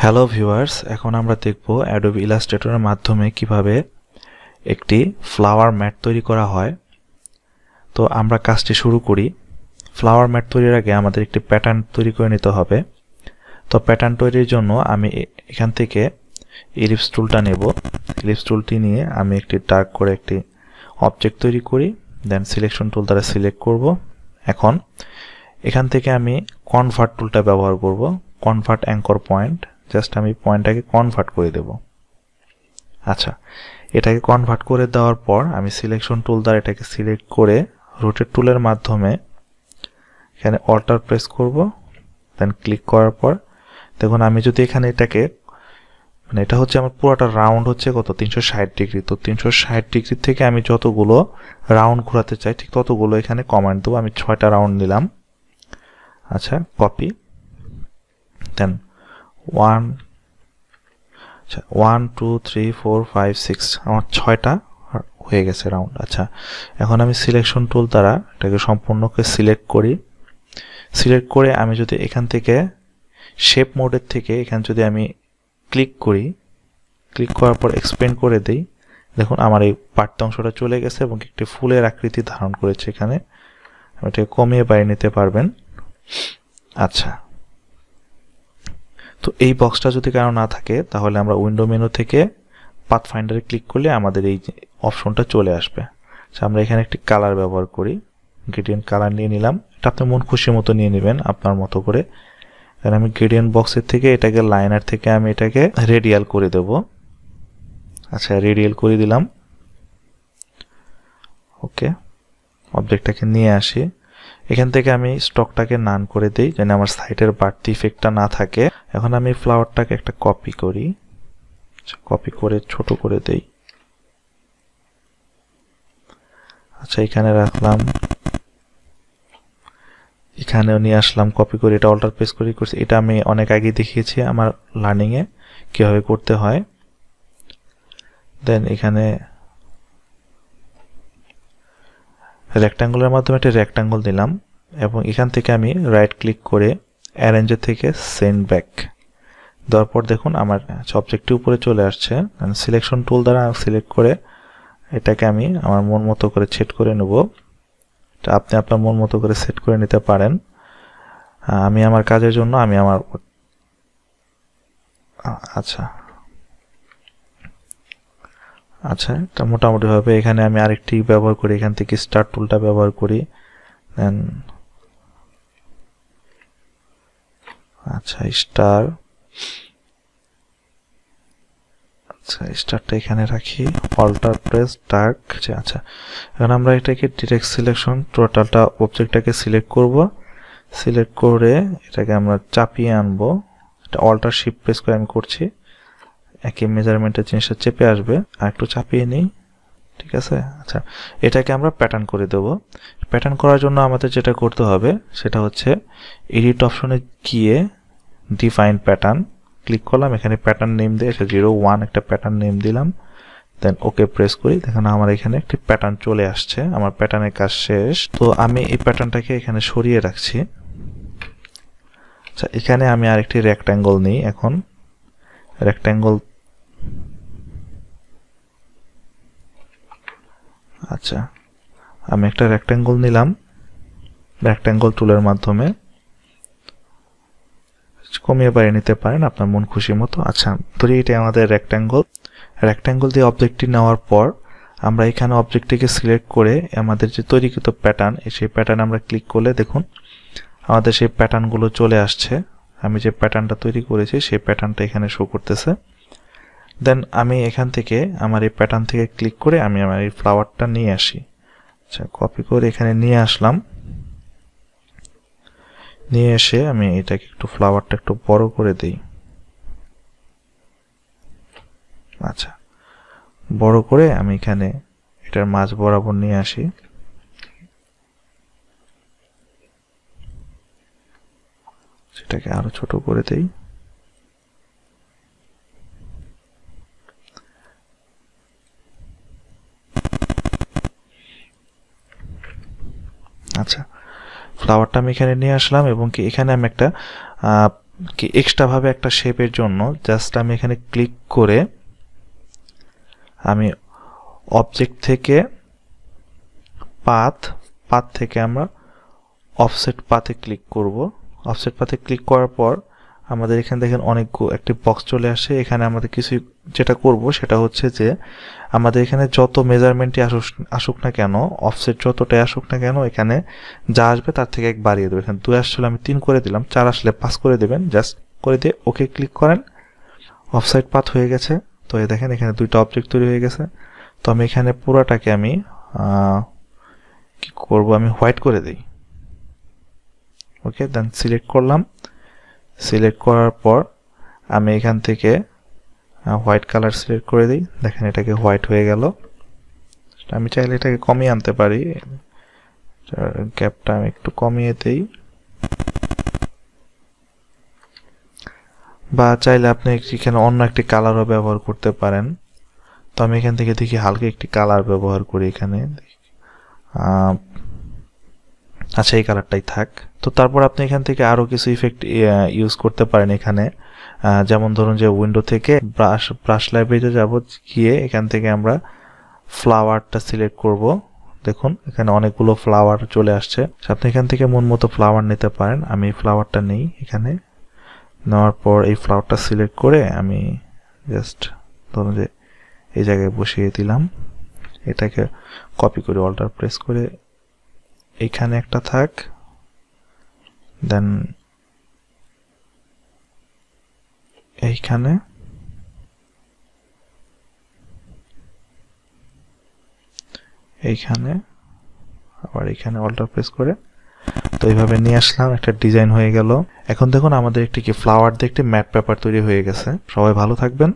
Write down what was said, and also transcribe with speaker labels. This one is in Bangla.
Speaker 1: হ্যালো ভিউয়ার্স, এখন আমরা দেখব অ্যাডোবি ইলাস্ট্রেটরের মাধ্যমে কিভাবে একটি ফ্লাওয়ার ম্যাট তৈরি করা হয়। তো আমরা কাজটি শুরু করি। ফ্লাওয়ার ম্যাট তৈরির আগে আমাদের একটি প্যাটার্ন তৈরি করে নিতে হবে। তো প্যাটার্ন তৈরির জন্য আমি এখান থেকে ইলিপস টুলটা নেব। ইলিপস টুলটি নিয়ে আমি একটি ডার্ক করে একটি অবজেক্ট তৈরি করি, দেন সিলেকশন টুল দ্বারা সিলেক্ট করব। এখন এখান থেকে আমি কনভার্ট টুলটা ব্যবহার করব, কনভার্ট অ্যাঙ্কর পয়েন্ট। জাস্ট আমি পয়েন্টটাকে কনভার্ট করে দেব। আচ্ছা, এটাকে কনভার্ট করে দেওয়ার পর আমি সিলেকশন টুল দ্বারা এটাকে সিলেক্ট করে রোটেট টুলের মাধ্যমে এখানে অল্টার প্রেস করব, দেন ক্লিক করার পর দেখুন আমি যদি এখানে এটাকে এটা হচ্ছে আমার পুরোটা রাউন্ড হচ্ছে কত 360 ডিগ্রি। তো 360 ডিগ্রি থেকে আমি যতগুলো রাউন্ড ঘোরাতে চাই ঠিক ততগুলো এখানে কমান্ড দেবো। আমি 6টা রাউন্ড নিলাম। আচ্ছা, কপি, দেন 1 2 3 4 5 6 আমার 6টা হয়ে গেছে রাউন্ড। আচ্ছা, এখন আমি সিলেকশন টুল দ্বারা এটাকে সম্পূর্ণকে সিলেক্ট করি। সিলেক্ট করে আমি যদি এখান থেকে শেপ মোডের থেকে এখানে যদি আমি ক্লিক করি, ক্লিক করার পর এক্সপ্যান্ড করে দেই, দেখুন আমার এই পার্ট অংশটা চলে গেছে এবং একটি ফুলের আকৃতি ধারণ করেছে। এখানে এটাকে কমিয়ে বাড়িয়ে নিতে পারবেন। আচ্ছা, তো এই বক্সটা যদি কারো না থাকে তাহলে আমরা উইন্ডো মেনু থেকে পাথফাইন্ডারে ক্লিক করলে আমাদের এই অপশনটা চলে আসবে। আচ্ছা, আমরা এখানে একটি কালার ব্যবহার করি, গ্রেডিয়েন্ট কালার নিয়ে নিলাম। এটা আপনি মন খুশি মতো নিয়ে নেবেন আপনার মতো করে। কারণ আমি গ্রেডিয়েন্ট বক্সের থেকে এটাকে লাইনার থেকে আমি এটাকে রেডিয়াল করে দেব। আচ্ছা, রেডিয়াল করে দিলাম। ওকে, অবজেক্টটাকে নিয়ে আসি। এখান থেকে আমি স্টকটাকে নান করে দিই যেন আমার সাইটের বাড়তি ইফেক্টটা না থাকে। এখন আমি ফ্লাওয়ারটাকে একটা কপি করি, কপি করে ছোট করে দেই। আচ্ছা, এখানে রাখলাম, এখানেও নিয়ে আসলাম, কপি করে এটা অল্টার প্রেস করে করছি। এটা আমি অনেক আগে দেখিয়েছি আমার লার্নিংয়ে কিভাবে করতে হয়। দেন এখানে রেক্ট্যাঙ্গুলের মাধ্যমে একটা রেক্ট্যাঙ্গল দিলাম এবং এখান থেকে আমি রাইট ক্লিক করে অ্যারেঞ্জের থেকে সেন্ড ব্যাক দেওয়ার পর দেখুন আমার অবজেক্টটি উপরে চলে আসছে। সিলেকশন টুল দ্বারা সিলেক্ট করে এটাকে আমি আমার মন মতো করে সেট করে নেব। এটা আপনি আপনার মন মতো করে সেট করে নিতে পারেন। আমি আমার কাজের জন্য আমি আমার আচ্ছা এটা মোটামুটি ভাবে এখানে আমি আরেকটি ব্যবহার করি, এখান থেকে স্টার টুলটা ব্যবহার করি। দেন আচ্ছা স্টার, আচ্ছা স্টারটা এখানে রাখি, অল্টার প্রেস ডার্ক। আচ্ছা, এখন আমরা এটাকে ডিরেক্ট সিলেকশন টোটালটা অবজেক্টটাকে সিলেক্ট করব। সিলেক্ট করে এটাকে আমরা চাপিয়ে আনবো। এটা অল্টার শিফট প্রেস করে আমি করছি, একই মেজারমেন্টের জিনিসটা চেপে আসবে। আর একটু চাপিয়ে নিই, ঠিক আছে। আচ্ছা, এটাকে আমরা প্যাটার্ন করে দেব। প্যাটার্ন করার জন্য আমাদের যেটা করতে হবে সেটা হচ্ছে এডিট অপশনে গিয়ে ডিফাইন প্যাটার্ন ক্লিক করলাম, এখানে প্যাটার্ন নেম দিয়ে 01 একটা প্যাটার্ন নেম দিলাম, দেন ওকে প্রেস করি। দেখুন আমার এখানে একটি প্যাটার্ন চলে আসছে, আমার প্যাটার্নের কাজ শেষ। তো আমি এই প্যাটার্নটাকে এখানে সরিয়ে রাখছি। আচ্ছা, এখানে আমি আরেকটি রেক্ট্যাঙ্গল নিই। এখন রেক্ট্যাঙ্গল, আচ্ছা আমি একটা রেক্ট্যাঙ্গল নিলাম রেক্ট্যাঙ্গল টুলের মাধ্যমে, কমিয়ে বাড়িয়ে নিতে পারেন আপনার মন খুশি মতো। আচ্ছা, ধরি এটা আমাদের রেক্ট্যাঙ্গল দিয়ে অবজেক্টটি নেওয়ার পর আমরা এখানে অবজেক্টটিকে সিলেক্ট করে আমাদের যে তৈরিকৃত প্যাটার্ন, সেই প্যাটার্ন আমরা ক্লিক করলে দেখুন আমাদের সেই প্যাটার্নগুলো চলে আসছে। আমি যে প্যাটার্নটা তৈরি করেছি সেই প্যাটার্নটা এখানে শো করতেছে। দেন আমি এখান থেকে আমার এই প্যাটার্ন থেকে ক্লিক করে আমি আমার এই ফ্লাওয়ারটা নিয়ে আসি। আচ্ছা, কপি করে এখানে নিয়ে আসলাম। নিয়ে এসে আমি এটাকে একটু ফ্লাওয়ারটা একটু বড় করে দিই। আচ্ছা, বড় করে আমি এখানে এটার মাঝ বরাবর নিয়ে আসি। সেটাকে আরো ছোট করে দেই। আচ্ছা, ফ্লাওয়ারটা আমি এখানে নিয়ে আসলাম এবং কি এখানে আমি একটা কি এক্সট্রা ভাবে একটা শেপের জন্য জাস্ট আমি এখানে ক্লিক করে আমি অবজেক্ট থেকে পাথ থেকে আমরা অফসেট পাথে ক্লিক করব। অফসেট পাথে ক্লিক করার পর আমাদের এখানে দেখেন অনেক একটি বক্স চলে আসে। এখানে আমাদের কিছু যেটা করব সেটা হচ্ছে যে আমাদের এখানে যত মেজারমেন্টই আসুক না কেন, অফসেট যতটাই আসুক না কেন, এখানে যা আসবে তার থেকে 1 বাড়িয়ে দেবো। এখানে 2 আসলে আমি 3 করে দিলাম, 4 আসলে 5 করে দেবেন। জাস্ট করে দিয়ে ওকে ক্লিক করেন, অফসাইড পাথ হয়ে গেছে। তো এই দেখেন এখানে 2টা অবজেক্ট তৈরি হয়ে গেছে। তো আমি এখানে পুরোটাকে আমি কি করব, আমি হোয়াইট করে দিই। ওকে, দেন সিলেক্ট করলাম। সিলেক্ট করার পর আমি এখান থেকে হোয়াইট কালার সিলেক্ট করে দিই। দেখেন এটাকে হোয়াইট হয়ে গেল। আমি চাইলে এটাকে কমিয়ে আনতে পারি, গ্যাপটা আমি একটু কমিয়ে দিই, বা চাইলে আপনি এখানে অন্য একটি কালারও ব্যবহার করতে পারেন। তো আমি এখান থেকে দেখি হালকা একটি কালার ব্যবহার করি এখানে। আচ্ছা, এই কালারটাই থাক। তো তারপর আপনি এখান থেকে আরো কিছু ইফেক্ট ইউজ করতে পারেন এখানে। যেমন ধরুন যে উইন্ডো থেকে ব্রাশ লাইব্রেরিতে যাব, গিয়ে এখান থেকে আমরা ফ্লাওয়ারটা সিলেক্ট করব। দেখুন এখানে অনেকগুলো ফ্লাওয়ার চলে আসছে। আপনি এখান থেকে মন মতো ফ্লাওয়ার নিতে পারেন। আমি এই ফ্লাওয়ারটা নেই। এখানে নেওয়ার পর এই ফ্লাওয়ারটা সিলেক্ট করে আমি জাস্ট ধরুন যে এই জায়গায় বসিয়ে দিলাম। এটাকে কপি করে অল্টার প্রেস করে এইখানে একটা থাক, দেন এইখানে, এইখানে, আবার এখানে অল্টার প্রেস করে, তো এইভাবে নিয়ে আসলাম, একটা ডিজাইন হয়ে গেল। এখন দেখুন আমাদের একটি কি ফ্লাওয়ার দিয়ে একটি ম্যাট পেপার তৈরি হয়ে গেছে। সবাই ভালো থাকবেন।